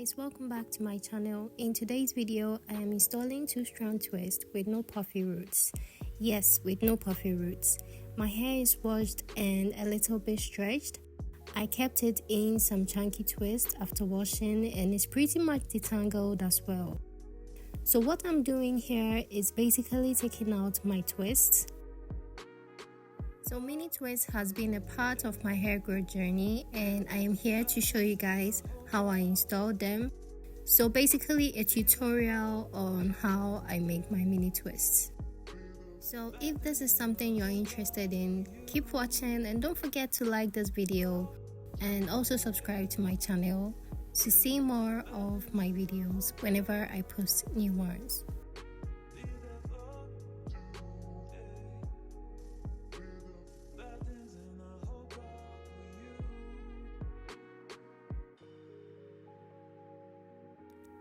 guys, welcome back to my channel. In today's video, I am installing 2-strand twist with no puffy roots. Yes, with no puffy roots. My hair is washed and a little bit stretched. I kept it in some chunky twist after washing and it's pretty much detangled as well. So what I'm doing here is basically taking out my twists. So mini twist has been a part of my hair growth journey and I am here to show you guys how I install them. So basically a tutorial on how I make my mini twists. So if this is something you're interested in, keep watching and don't forget to like this video and also subscribe to my channel to see more of my videos whenever I post new ones.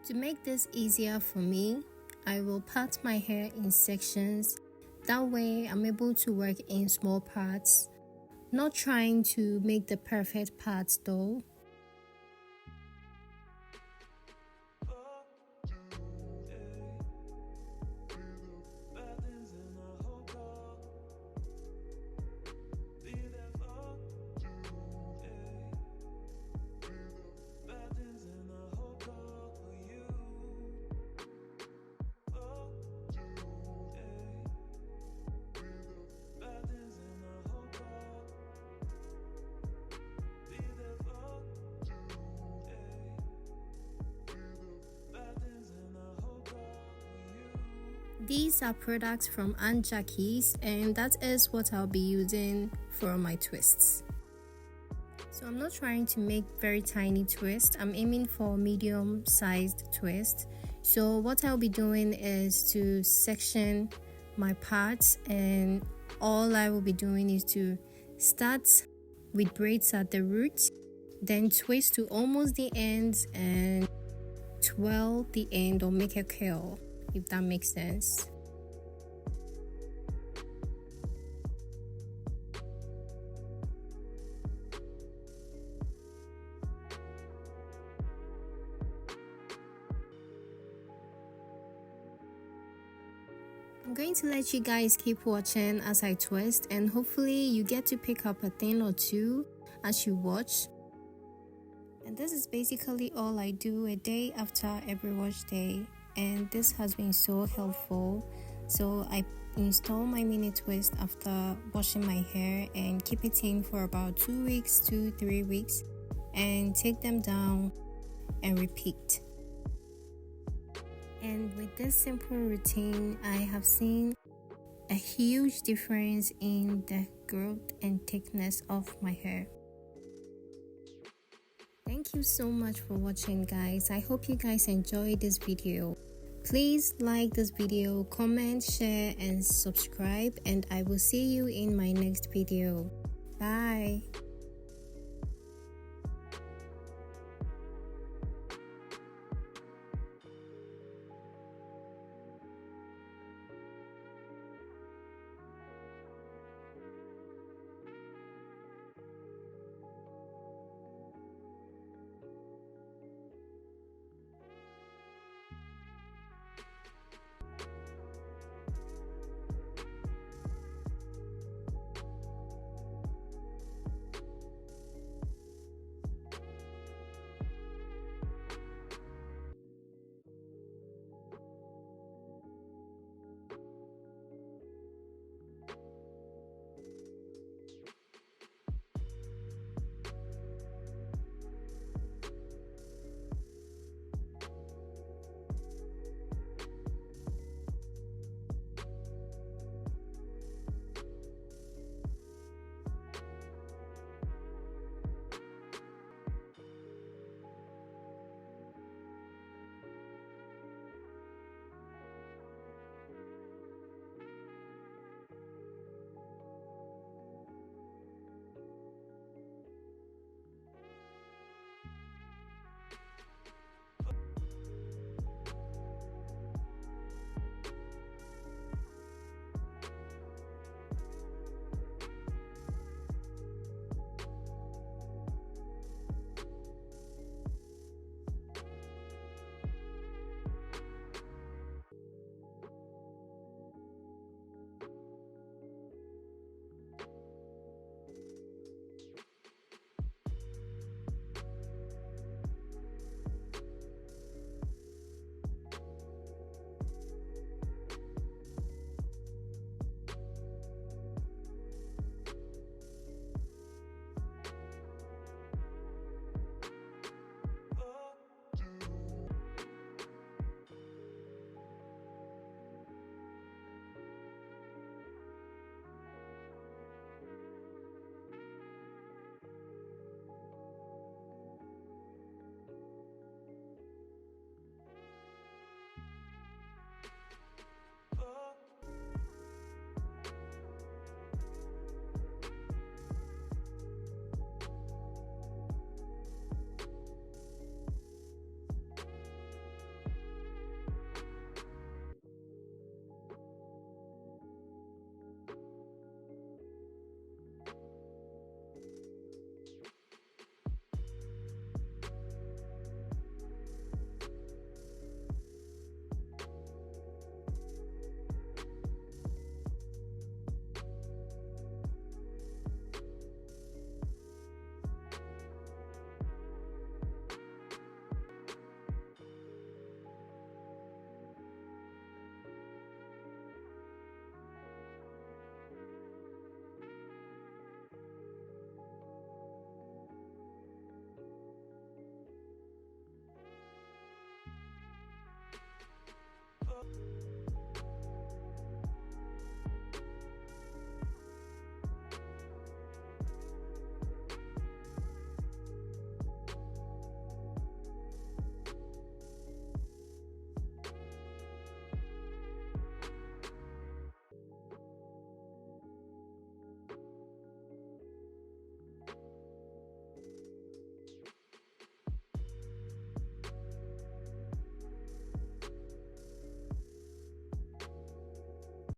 To make this easier for me, I will part my hair in sections. That way I'm able to work in small parts, not trying to make the perfect parts though. These are products from Aunt Jackie's and that is what I'll be using for my twists. So I'm not trying to make very tiny twists, I'm aiming for medium sized twist. So what I'll be doing is to section my parts and all I will be doing is to start with braids at the root, then twist to almost the ends and twirl the end or make a curl, if that makes sense. I'm going to let you guys keep watching as I twist and hopefully you get to pick up a thing or two as you watch. And this is basically all I do a day after every wash day. And this has been so helpful. So I install my mini twist after washing my hair and keep it in for about 2 weeks to 3 weeks and take them down and repeat. And with this simple routine, I have seen a huge difference in the growth and thickness of my hair. Thank you so much for watching, guys. I hope you guys enjoyed this video. Please like this video, comment, share and subscribe, and I will see you in my next video. Bye.